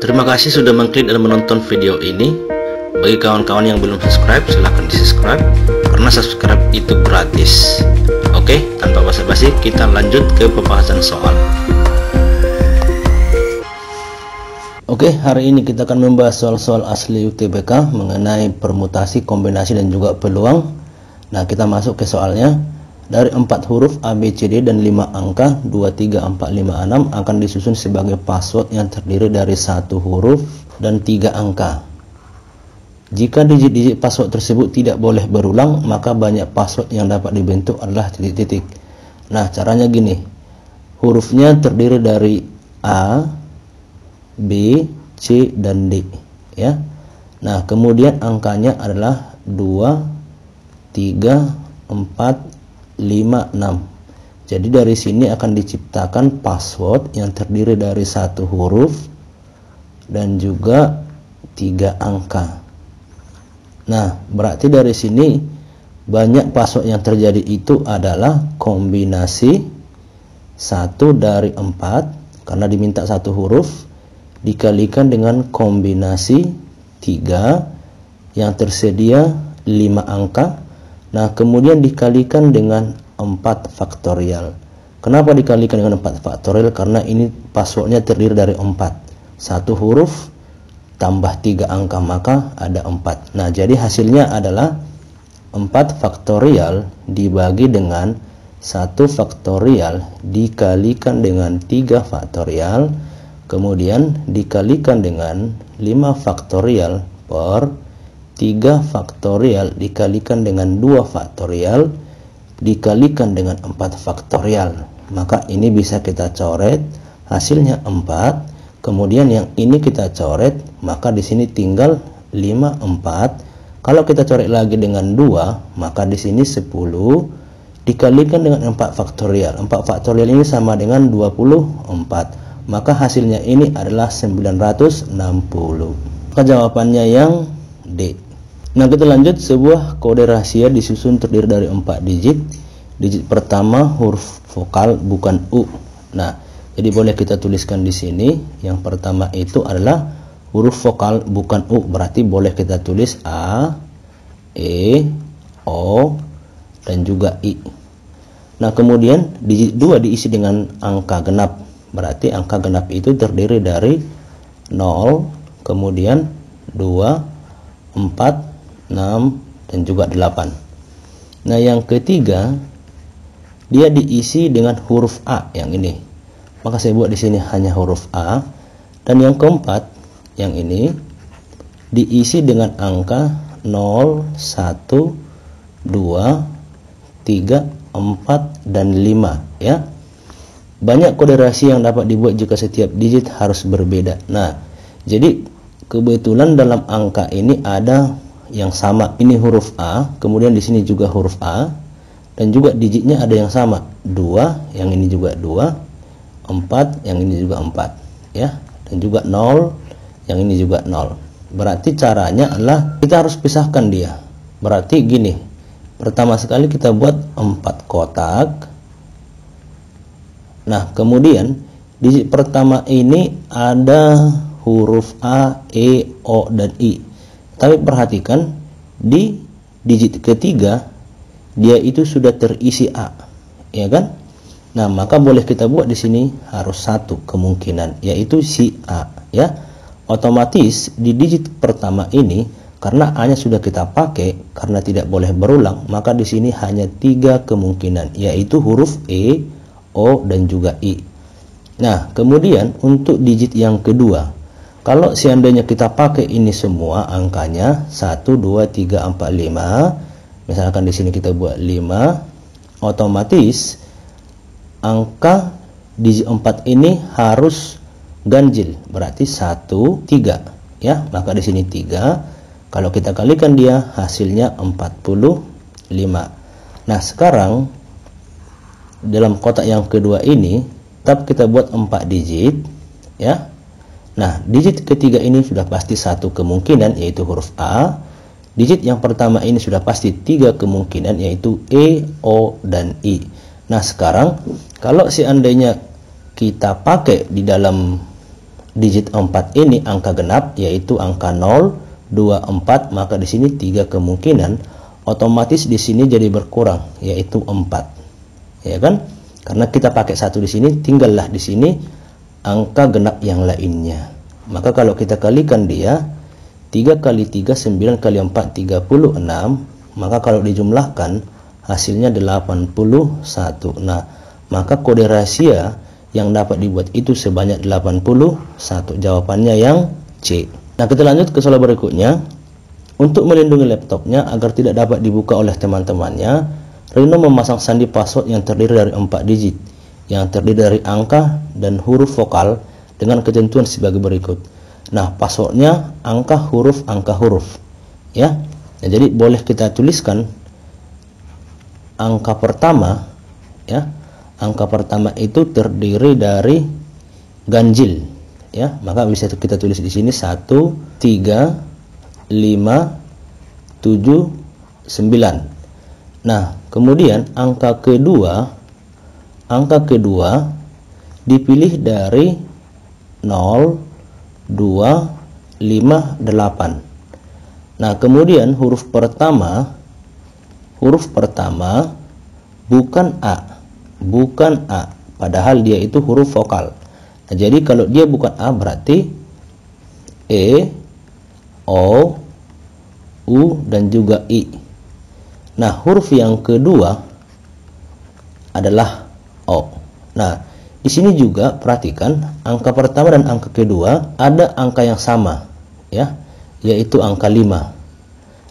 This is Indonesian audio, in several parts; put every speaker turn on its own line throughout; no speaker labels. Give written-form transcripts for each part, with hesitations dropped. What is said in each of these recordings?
Terima kasih sudah mengklik dan menonton video ini. Bagi kawan-kawan yang belum subscribe, silahkan di subscribe karena subscribe itu gratis. Oke, tanpa basa-basi kita lanjut ke pembahasan soal. Oke, hari ini kita akan membahas soal-soal asli UTBK mengenai permutasi, kombinasi, dan juga peluang. Nah, kita masuk ke soalnya. Dari 4 huruf A, B, C, D dan 5 angka 2, 3, 4, 5, 6 akan disusun sebagai password yang terdiri dari 1 huruf dan 3 angka. Jika digit-digit password tersebut tidak boleh berulang, maka banyak password yang dapat dibentuk adalah titik-titik. Nah, caranya gini. Hurufnya terdiri dari A, B, C, dan D, ya. Nah, kemudian angkanya adalah 2, 3, 4, 5, 6. Jadi dari sini akan diciptakan password yang terdiri dari 1 huruf dan juga 3 angka. Nah, berarti dari sini banyak password yang terjadi itu adalah kombinasi 1 dari 4 karena diminta 1 huruf dikalikan dengan kombinasi 3 yang tersedia 5 angka. Nah, kemudian dikalikan dengan 4 faktorial. Kenapa dikalikan dengan 4 faktorial? Karena ini passwordnya terdiri dari 4. 1 huruf tambah 3 angka, maka ada 4. Nah, jadi hasilnya adalah 4 faktorial dibagi dengan 1 faktorial dikalikan dengan 3 faktorial, kemudian dikalikan dengan 5 faktorial per 3 faktorial dikalikan dengan 2 faktorial dikalikan dengan 4 faktorial. Maka ini bisa kita coret, hasilnya 4. Kemudian yang ini kita coret, maka di sini tinggal 5, 4. Kalau kita coret lagi dengan 2, maka di sini 10 dikalikan dengan 4 faktorial. 4 faktorial ini sama dengan 24. Maka hasilnya ini adalah 960. Maka jawabannya yang D. Nah, kita lanjut. Sebuah kode rahasia disusun terdiri dari 4 digit. Digit pertama huruf vokal bukan U. Nah, jadi boleh kita tuliskan di sini. Yang pertama itu adalah huruf vokal bukan U. Berarti boleh kita tulis A, E, O, dan juga I. Nah, kemudian digit 2 diisi dengan angka genap. Berarti angka genap itu terdiri dari 0, kemudian 2, 4, 6, dan juga 8. Nah, yang ketiga dia diisi dengan huruf A yang ini. Maka saya buat di sini hanya huruf A. Dan yang keempat yang ini diisi dengan angka 0, 1, 2, 3, 4, dan 5, ya. Banyak kode rahasia yang dapat dibuat jika setiap digit harus berbeda. Nah, jadi kebetulan dalam angka ini ada yang sama. Ini huruf A, kemudian di sini juga huruf A, dan juga digitnya ada yang sama. 2, yang ini juga 2, 4, yang ini juga 4, ya. Dan juga 0, yang ini juga 0. Berarti caranya adalah kita harus pisahkan dia. Berarti gini. Pertama sekali kita buat 4 kotak. Nah, kemudian digit pertama ini ada huruf A, E, O, dan I. Tapi perhatikan di digit ketiga dia itu sudah terisi A, ya kan? Nah, maka boleh kita buat di sini harus 1 kemungkinan, yaitu si A, ya. Otomatis di digit pertama ini karena A-nya sudah kita pakai karena tidak boleh berulang, maka di sini hanya 3 kemungkinan, yaitu huruf E, O, dan juga I. Nah, kemudian untuk digit yang kedua, kalau seandainya kita pakai ini semua angkanya 1, 2, 3, 4, 5, misalkan di sini kita buat 5, otomatis angka digit 4 ini harus ganjil, berarti 1, 3, ya. Maka di sini 3. Kalau kita kalikan dia hasilnya 45. Nah, sekarang dalam kotak yang kedua ini tetap kita buat 4 digit, ya. Nah, digit ketiga ini sudah pasti 1 kemungkinan, yaitu huruf A. Digit yang pertama ini sudah pasti 3 kemungkinan, yaitu E, O, dan I. Nah, sekarang kalau seandainya kita pakai di dalam digit 4 ini angka genap, yaitu angka 0, 2, 4, maka di sini 3 kemungkinan, otomatis di sini jadi berkurang, yaitu 4. Ya kan? Karena kita pakai 1 di sini, tinggallah di sini angka genap yang lainnya. Maka kalau kita kalikan dia, 3 kali 3, 9 kali 4, 36, maka kalau dijumlahkan hasilnya 81. Nah, maka kode rahasia yang dapat dibuat itu sebanyak 81. Jawabannya yang C. Nah, kita lanjut ke soal berikutnya. Untuk melindungi laptopnya agar tidak dapat dibuka oleh teman-temannya, Rino memasang sandi password yang terdiri dari 4 digit, yang terdiri dari angka dan huruf vokal dengan ketentuan sebagai berikut. Nah, passwordnya angka huruf ya. Nah, jadi boleh kita tuliskan angka pertama, ya. Angka pertama itu terdiri dari ganjil, ya. Maka bisa kita tulis di sini 1, 3, 5, 7, 9. Nah, kemudian angka kedua dipilih dari 0, 2, 5, 8. Nah, kemudian huruf pertama bukan A, padahal dia itu huruf vokal. Nah, jadi kalau dia bukan A berarti E, O, U dan juga I. Nah, huruf yang kedua adalah O. Nah, di sini juga perhatikan angka pertama dan angka kedua ada angka yang sama, ya, yaitu angka 5.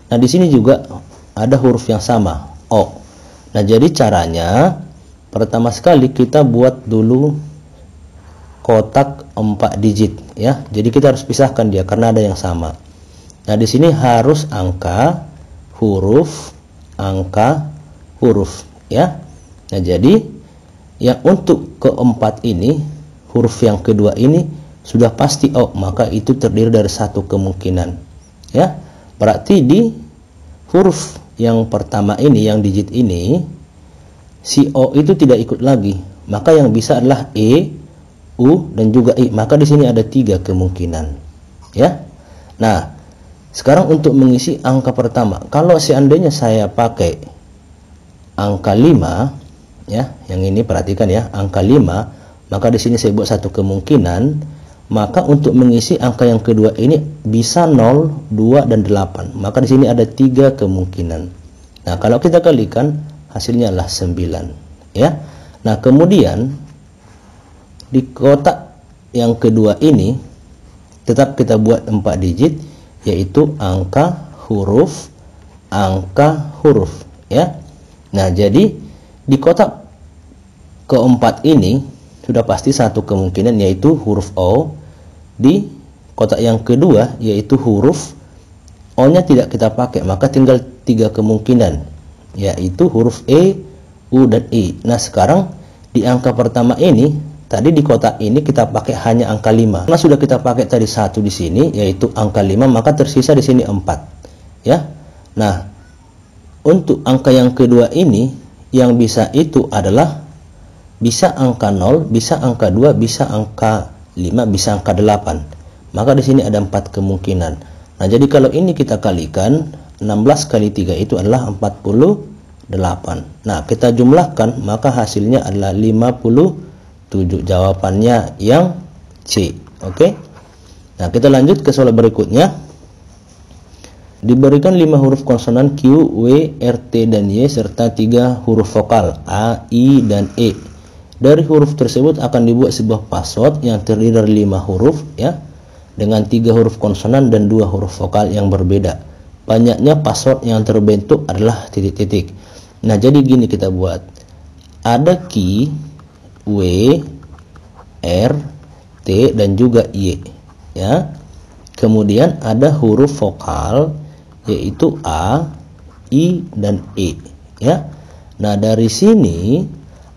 Nah, di sini juga ada huruf yang sama, O. Nah, jadi caranya pertama sekali kita buat dulu kotak 4 digit, ya. Jadi kita harus pisahkan dia karena ada yang sama. Nah, di sini harus angka, huruf, ya. Nah, jadi yang untuk keempat ini, huruf yang kedua ini sudah pasti O, maka itu terdiri dari 1 kemungkinan, ya. Berarti di huruf yang pertama ini, yang digit ini, si O itu tidak ikut lagi, maka yang bisa adalah E, U dan juga I. Maka di sini ada 3 kemungkinan, ya. Nah, sekarang untuk mengisi angka pertama, kalau seandainya saya pakai angka 5, ya, yang ini perhatikan ya, angka 5, maka di sini saya buat 1 kemungkinan, maka untuk mengisi angka yang kedua ini bisa 0, 2 dan 8. Maka di sini ada 3 kemungkinan. Nah, kalau kita kalikan hasilnya adalah 9, ya. Nah, kemudian di kotak yang kedua ini tetap kita buat 4 digit, yaitu angka huruf, ya. Nah, jadi di kotak keempat ini sudah pasti 1 kemungkinan, yaitu huruf O. Di kotak yang kedua, yaitu huruf O-nya tidak kita pakai, maka tinggal 3 kemungkinan, yaitu huruf E, U dan I. Nah, sekarang di angka pertama ini, tadi di kotak ini kita pakai hanya angka 5. Karena sudah kita pakai tadi 1 di sini, yaitu angka 5, maka tersisa di sini 4, ya. Nah, untuk angka yang kedua ini yang bisa itu adalah bisa angka 0, bisa angka 2, bisa angka 5, bisa angka 8. Maka di sini ada 4 kemungkinan. Nah, jadi kalau ini kita kalikan, 16 kali 3 itu adalah 48. Nah, kita jumlahkan, maka hasilnya adalah 57. Jawabannya yang C. Oke. Nah, kita lanjut ke soal berikutnya. Diberikan 5 huruf konsonan Q, W, R, T, dan Y serta 3 huruf vokal A, I, dan E. Dari huruf tersebut akan dibuat sebuah password yang terdiri dari 5 huruf, ya, dengan 3 huruf konsonan dan 2 huruf vokal yang berbeda. Banyaknya password yang terbentuk adalah titik-titik. Nah, jadi gini kita buat. Ada Q, W, R, T, dan juga Y, ya. Kemudian ada huruf vokal, yaitu A, I, dan E, ya. Nah, dari sini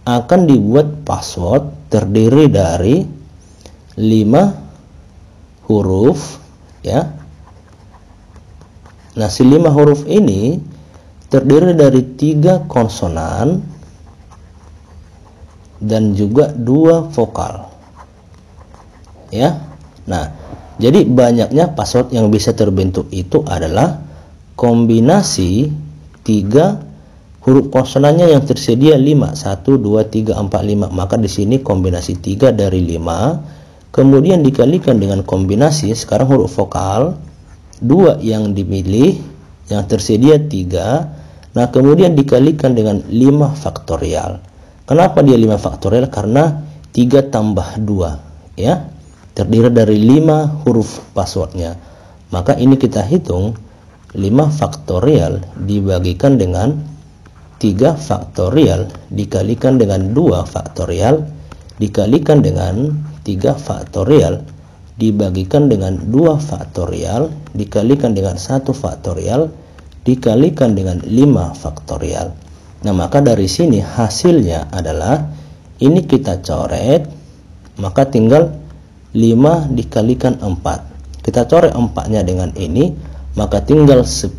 akan dibuat password terdiri dari 5 huruf, ya. Nah, si 5 huruf ini terdiri dari 3 konsonan dan juga 2 vokal, ya. Nah, jadi banyaknya password yang bisa terbentuk itu adalah kombinasi 3 huruf konsonannya yang tersedia 5, 1, 2, 3, 4, 5. Maka di sini kombinasi 3 dari 5, kemudian dikalikan dengan kombinasi sekarang huruf vokal 2 yang dimilih yang tersedia 3. Nah, kemudian dikalikan dengan 5 faktorial. Kenapa dia 5 faktorial? Karena 3 tambah 2 ya, terdiri dari 5 huruf passwordnya. Maka ini kita hitung 5 faktorial dibagikan dengan 3 faktorial dikalikan dengan 2 faktorial dikalikan dengan 3 faktorial dibagikan dengan 2 faktorial dikalikan dengan 1 faktorial dikalikan dengan 5 faktorial. Nah, maka dari sini hasilnya adalah ini kita coret, maka tinggal 5 dikalikan 4. Kita coret 4-nya dengan ini, maka tinggal 10.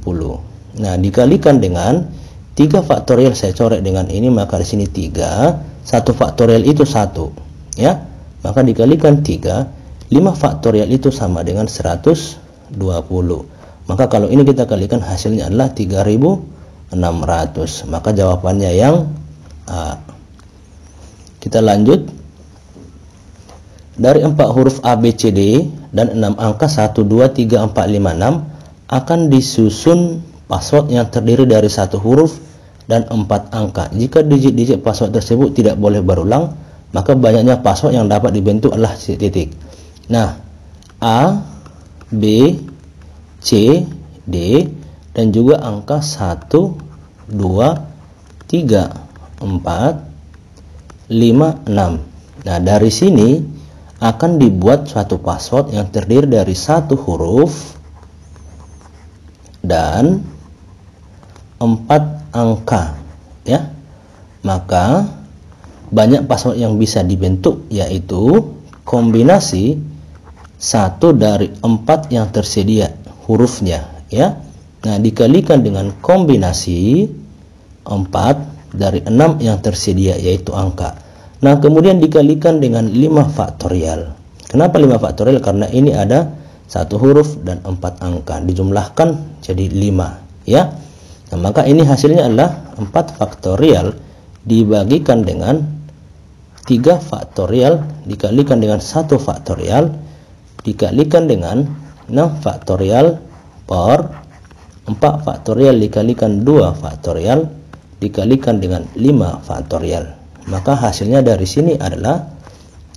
Nah, dikalikan dengan 3 faktorial saya coret dengan ini, maka di sini 3, 1 faktorial itu 1 ya. Maka dikalikan 3, 5 faktorial itu sama dengan 120. Maka kalau ini kita kalikan hasilnya adalah 3600. Maka jawabannya yang A. Kita lanjut. Dari 4 huruf A, B, C, D dan 6 angka 1, 2, 3, 4, 5, 6 akan disusun password yang terdiri dari 1 huruf dan 4 angka. Jika digit-digit password tersebut tidak boleh berulang, maka banyaknya password yang dapat dibentuk adalah titik. Nah, A, B, C, D dan juga angka 1, 2, 3, 4, 5, 6. Nah, dari sini akan dibuat suatu password yang terdiri dari 1 huruf dan 4 angka ya. Maka banyak password yang bisa dibentuk yaitu kombinasi 1 dari 4 yang tersedia hurufnya ya. Nah, dikalikan dengan kombinasi 4 dari 6 yang tersedia yaitu angka. Nah, kemudian dikalikan dengan 5 faktorial. Kenapa 5 faktorial? Karena ini ada 1 huruf dan 4 angka dijumlahkan jadi 5 ya. Nah, maka ini hasilnya adalah 4 faktorial dibagikan dengan 3 faktorial dikalikan dengan 1 faktorial dikalikan dengan 6 faktorial per 4 faktorial dikalikan 2 faktorial dikalikan dengan 5 faktorial. Maka hasilnya dari sini adalah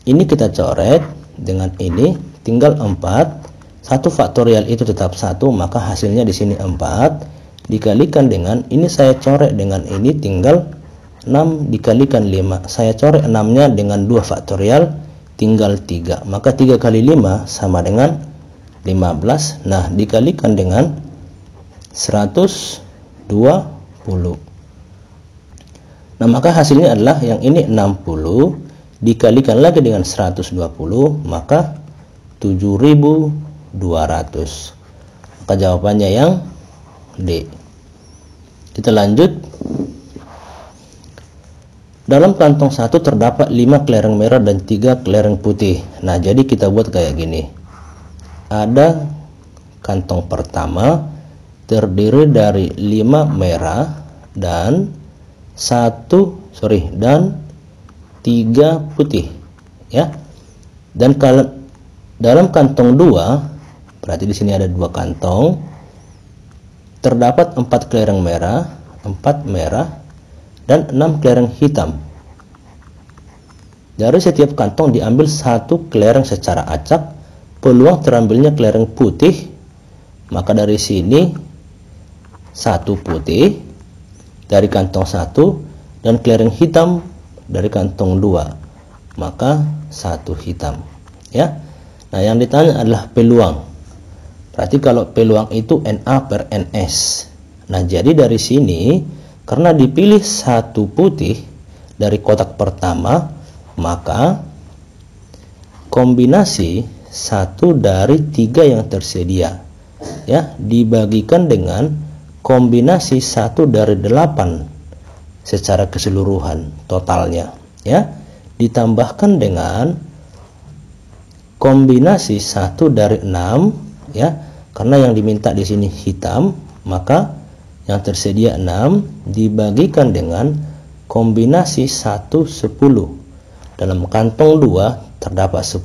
ini kita coret dengan ini tinggal 4, 1 faktorial itu tetap 1, maka hasilnya di sini 4 dikalikan dengan ini saya coret dengan ini tinggal 6 dikalikan 5. Saya coret 6-nya dengan 2 faktorial tinggal 3. Maka 3 kali 5 sama dengan 15. Nah, dikalikan dengan 120. Nah, maka hasilnya adalah yang ini 60 dikalikan lagi dengan 120, maka 7200. Maka jawabannya yang D. Kita lanjut. Dalam kantong 1 terdapat 5 kelereng merah dan 3 kelereng putih. Nah, jadi kita buat kayak gini. Ada kantong pertama terdiri dari 5 merah dan 3 putih ya. Dan kalau dalam kantong 2 berarti di sini ada 2 kantong terdapat 4 kelereng merah, 4 merah dan 6 kelereng hitam. Dari setiap kantong diambil 1 kelereng secara acak, peluang terambilnya kelereng putih. Maka dari sini 1 putih dari kantong 1 dan kelereng hitam dari kantong 2, maka 1 hitam ya. Nah, yang ditanya adalah peluang. Berarti kalau peluang itu NA per NS. Nah, jadi dari sini karena dipilih 1 putih dari kotak pertama, maka kombinasi 1 dari 3 yang tersedia ya dibagikan dengan kombinasi 1 dari 8 secara keseluruhan totalnya ya, ditambahkan dengan kombinasi 1 dari 6 ya, karena yang diminta di sini hitam, maka yang tersedia 6 dibagikan dengan kombinasi 1 10. Dalam kantong 2 terdapat 10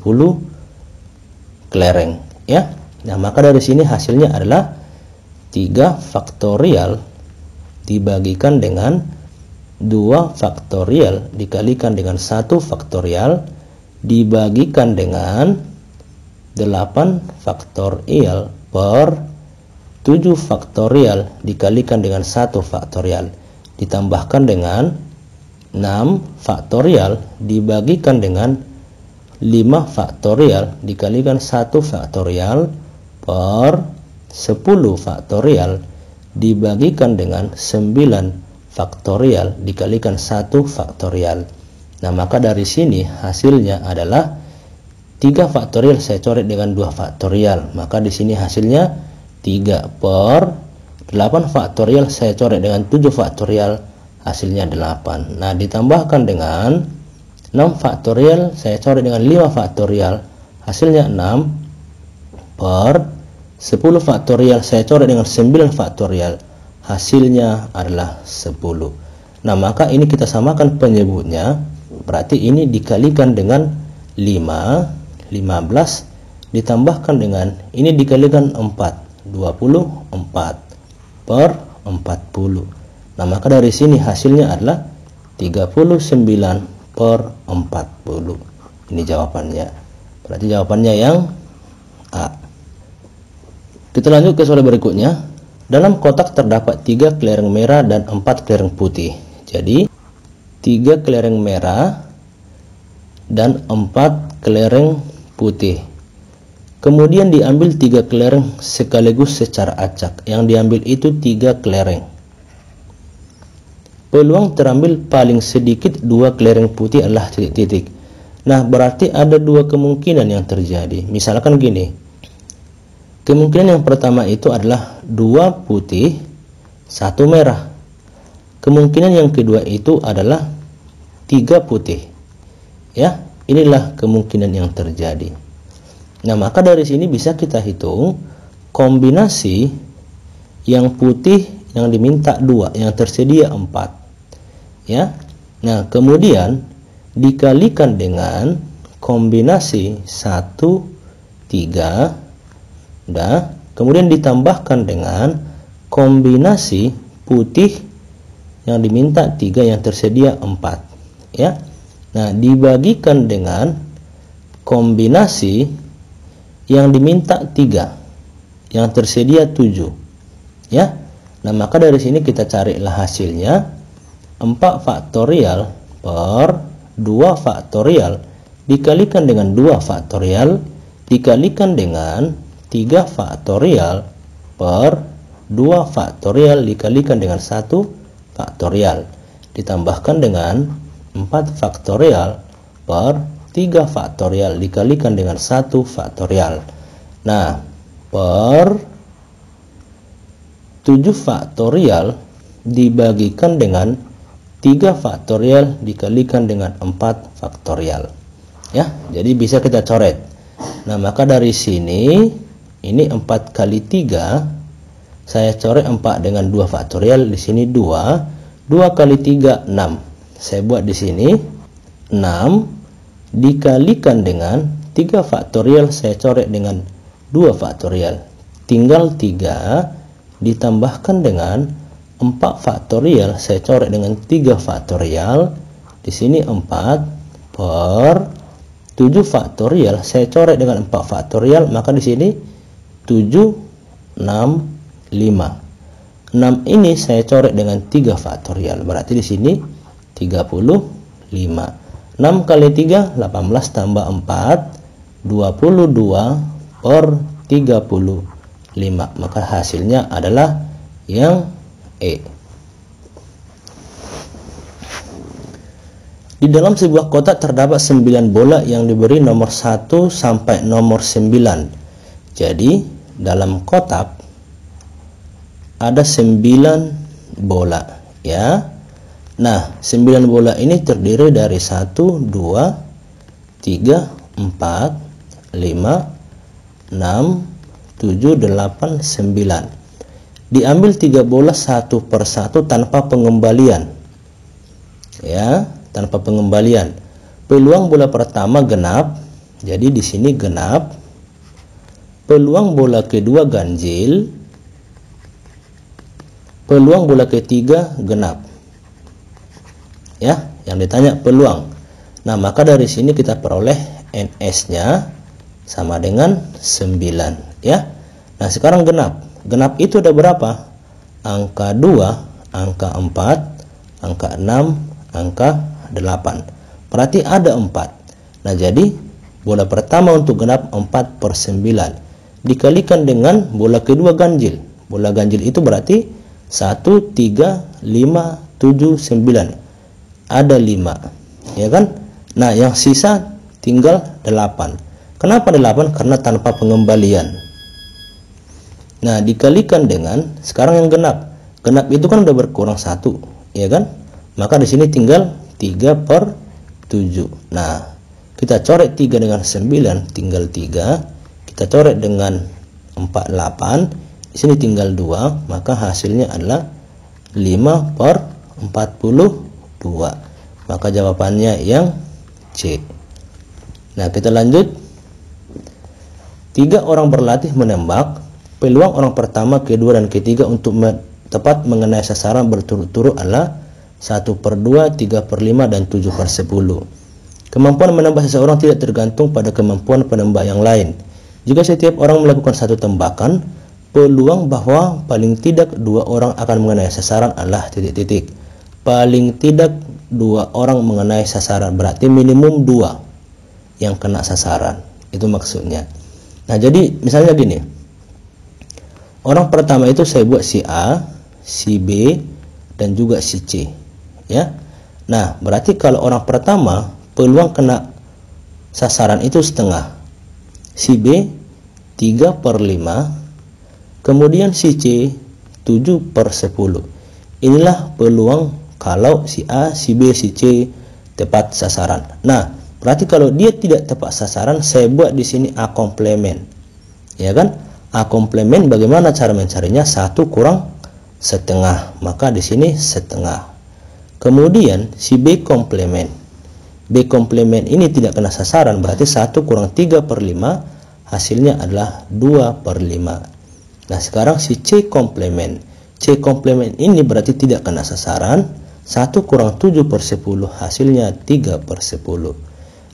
kelereng ya. Nah, maka dari sini hasilnya adalah 3 faktorial dibagikan dengan 2 faktorial dikalikan dengan 1 faktorial dibagikan dengan 8 faktorial per 7 faktorial dikalikan dengan 1 faktorial ditambahkan dengan 6 faktorial dibagikan dengan 5 faktorial dikalikan 1 faktorial per 10 faktorial dibagikan dengan 9 faktorial dikalikan 1 faktorial. Nah, maka dari sini hasilnya adalah 3 faktorial saya coret dengan 2 faktorial. Maka di sini hasilnya 3 per 8 faktorial saya coret dengan 7 faktorial, hasilnya 8. Nah, ditambahkan dengan 6 faktorial saya coret dengan 5 faktorial, hasilnya 6 per 10 faktorial saya coret dengan 9 faktorial, hasilnya adalah 10. Nah, maka ini kita samakan penyebutnya. Berarti ini dikalikan dengan 5, 15 ditambahkan dengan ini dikalikan 4, 24 per 40. Nah, maka dari sini hasilnya adalah 39 per 40. Ini jawabannya. Berarti jawabannya yang A. Kita lanjut ke soal berikutnya. Dalam kotak terdapat 3 kelereng merah dan 4 kelereng putih. Jadi 3 kelereng merah dan 4 kelereng putih. Kemudian diambil 3 kelereng sekaligus secara acak. Yang diambil itu 3 kelereng. Peluang terambil paling sedikit 2 kelereng putih adalah titik-titik. Nah, berarti ada 2 kemungkinan yang terjadi. Misalkan gini. Kemungkinan yang pertama itu adalah 2 putih, 1 merah. Kemungkinan yang kedua itu adalah 3 putih. Ya, inilah kemungkinan yang terjadi. Nah, maka dari sini bisa kita hitung kombinasi yang putih yang diminta 2, yang tersedia 4. Ya. Nah, kemudian dikalikan dengan kombinasi 1 3 kemudian ditambahkan dengan kombinasi putih yang diminta 3 yang tersedia 4 ya. Nah, dibagikan dengan kombinasi yang diminta 3 yang tersedia 7 ya. Nah, maka dari sini kita carilah hasilnya 4 faktorial per 2 faktorial dikalikan dengan 2 faktorial dikalikan dengan 3 faktorial per 2 faktorial dikalikan dengan 1 faktorial ditambahkan dengan 4 faktorial per 3 faktorial dikalikan dengan 1 faktorial. Nah, per 7 faktorial dibagikan dengan 3 faktorial dikalikan dengan 4 faktorial. Ya, jadi bisa kita coret. Nah, maka dari sini ini 4 kali 3 saya coret 4 dengan 2 faktorial, di sini 2 kali 3 6. Saya buat di sini 6 dikalikan dengan 3 faktorial saya coret dengan 2 faktorial. Tinggal 3 ditambahkan dengan 4 faktorial saya coret dengan 3 faktorial. Di sini 4 per 7 faktorial saya coret dengan 4 faktorial, maka di sini 7 6 5. 6 ini saya coret dengan 3 faktorial. Berarti di sini 35. 6 kali 3 18 tambah 4 22 per 35. Maka hasilnya adalah yang E. Di dalam sebuah kotak terdapat 9 bola yang diberi nomor 1 sampai nomor 9. Jadi dalam kotak ada 9 bola ya. Nah, 9 bola ini terdiri dari 1 2 3 4 5, 6, 7, 8, 9. Diambil 3 bola satu per satu tanpa pengembalian. Ya, tanpa pengembalian. Peluang bola pertama genap. Jadi di sini genap. Peluang bola kedua ganjil. Peluang bola ketiga genap. Ya, yang ditanya peluang. Nah, maka dari sini kita peroleh NS-nya sama dengan 9, ya. Nah, sekarang genap. Genap itu ada berapa? Angka 2, angka 4, angka 6, angka 8. Berarti ada 4. Nah, jadi bola pertama untuk genap 4 per 9 dikalikan dengan bola kedua ganjil. Bola ganjil itu berarti 1, 3, 5, 7, 9. Ada 5, ya kan? Nah, yang sisa tinggal 8. Kenapa 8? Karena tanpa pengembalian. Nah, dikalikan dengan sekarang yang genap. Genap itu kan udah berkurang 1, ya kan? Maka di sini tinggal 3 per 7. Nah, kita coret 3 dengan 9 tinggal 3. Kita coret dengan 4, 8. Di sini tinggal 2, maka hasilnya adalah 5 per 42. Maka jawabannya yang C. Nah, kita lanjut. 3 orang berlatih menembak. Peluang orang pertama, kedua, dan ketiga untuk tepat mengenai sasaran berturut-turut adalah 1 per 2, 3 per 5, dan 7 per 10. Kemampuan menembak seseorang tidak tergantung pada kemampuan penembak yang lain. Jika setiap orang melakukan satu tembakan, peluang bahwa paling tidak 2 orang akan mengenai sasaran adalah titik-titik. Paling tidak 2 orang mengenai sasaran, berarti minimum 2 yang kena sasaran. Itu maksudnya. Nah, jadi misalnya gini. Orang pertama itu saya buat si A, si B, dan juga si C, ya. Nah, berarti kalau orang pertama peluang kena sasaran itu setengah. Si B 3 per 5, kemudian si C 7 per 10. Inilah peluang kalau si A, si B, si C tepat sasaran. Nah, berarti kalau dia tidak tepat sasaran, saya buat di sini A komplement, ya kan? A komplement bagaimana cara mencarinya? 1 kurang setengah, maka di sini setengah. Kemudian si B komplement. B komplement ini tidak kena sasaran, berarti 1 kurang 3 per 5, hasilnya adalah 2 per 5. Nah, sekarang si C komplement. C komplement ini berarti tidak kena sasaran, 1 kurang 7 per 10, hasilnya 3 per 10.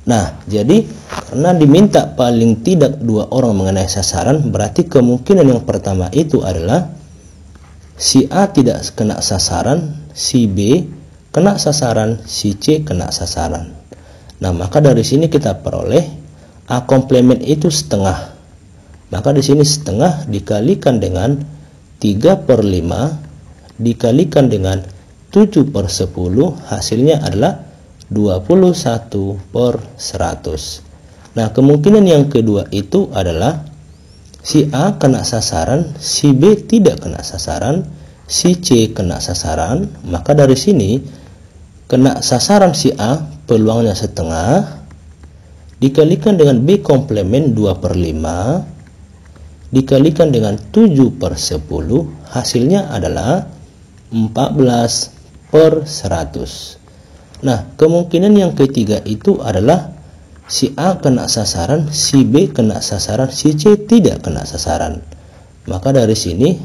Nah, jadi karena diminta paling tidak 2 orang mengenai sasaran, berarti kemungkinan yang pertama itu adalah si A tidak kena sasaran, si B kena sasaran, si C kena sasaran. Nah, maka dari sini kita peroleh A komplement itu setengah. Maka di sini setengah dikalikan dengan 3 per 5 dikalikan dengan 7 per 10, hasilnya adalah 21 per 100. Nah, kemungkinan yang kedua itu adalah si A kena sasaran, si B tidak kena sasaran, si C kena sasaran. Maka dari sini kena sasaran si A peluangnya setengah dikalikan dengan B komplement 2 per 5 dikalikan dengan 7 per 10, hasilnya adalah 14 per 100. Nah, kemungkinan yang ketiga itu adalah si A kena sasaran, si B kena sasaran, si C tidak kena sasaran. Maka dari sini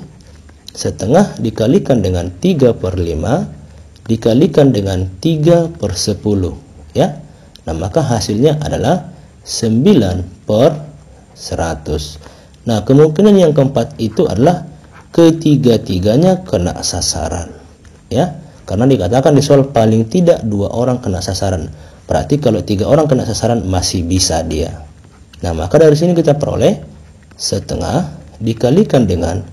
setengah dikalikan dengan 3 per 5 dikalikan dengan 3 per 10, ya. Nah, maka hasilnya adalah 9 per 100. Nah, kemungkinan yang keempat itu adalah ketiga-tiganya kena sasaran, ya. Karena dikatakan di soal paling tidak 2 orang kena sasaran. Berarti kalau 3 orang kena sasaran masih bisa dia. Nah, maka dari sini kita peroleh setengah dikalikan dengan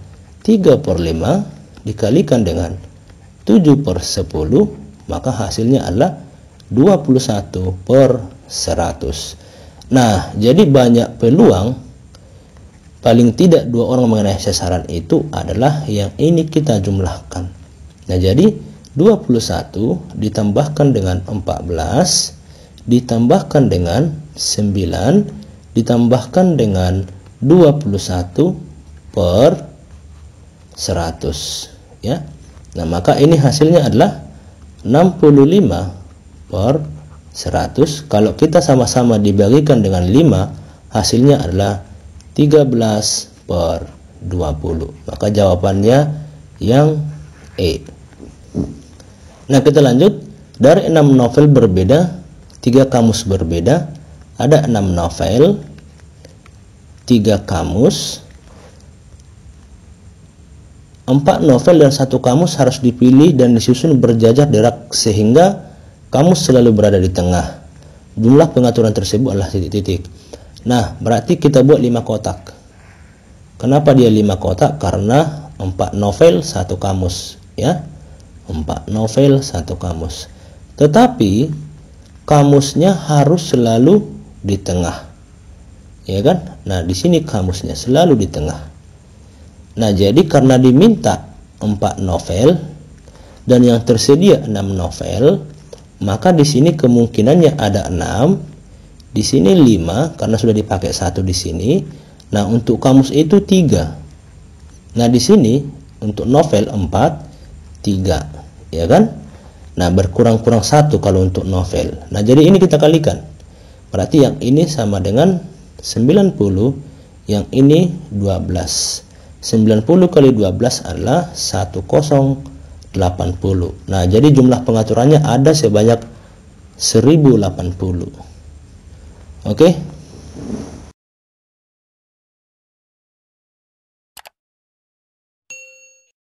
3 per 5 dikalikan dengan 7 per 10, maka hasilnya adalah 21 per 100. Nah, jadi banyak peluang paling tidak 2 orang mengenai sasaran itu adalah yang ini kita jumlahkan. Nah, jadi 21 ditambahkan dengan 14 ditambahkan dengan 9 ditambahkan dengan 21 per 100 ya. Nah, maka ini hasilnya adalah 65 per 100. Kalau kita sama-sama dibagikan dengan 5, hasilnya adalah 13 per 20. Maka jawabannya yang E. Nah, kita lanjut. Dari 6 novel berbeda, 3 kamus berbeda, ada 6 novel, 3 kamus, 4 novel dan 1 kamus harus dipilih dan disusun berjajar di rak sehingga kamus selalu berada di tengah. Jumlah pengaturan tersebut adalah titik-titik. Nah, berarti kita buat 5 kotak. Kenapa dia 5 kotak? Karena 4 novel 1 kamus ya. 4 novel 1 kamus. Tetapi kamusnya harus selalu di tengah. Ya kan? Nah, di sini kamusnya selalu di tengah. Nah, jadi karena diminta 4 novel dan yang tersedia 6 novel, maka di sini kemungkinannya ada 6, di sini 5 karena sudah dipakai 1 di sini. Nah, untuk kamus itu 3. Nah, di sini untuk novel 4, 3, ya kan? Nah, berkurang-kurang 1 kalau untuk novel. Nah, jadi ini kita kalikan. Berarti yang ini sama dengan 90, yang ini 12. 90 kali 12 adalah 1080. Nah, jadi jumlah pengaturannya ada sebanyak 1080. Oke.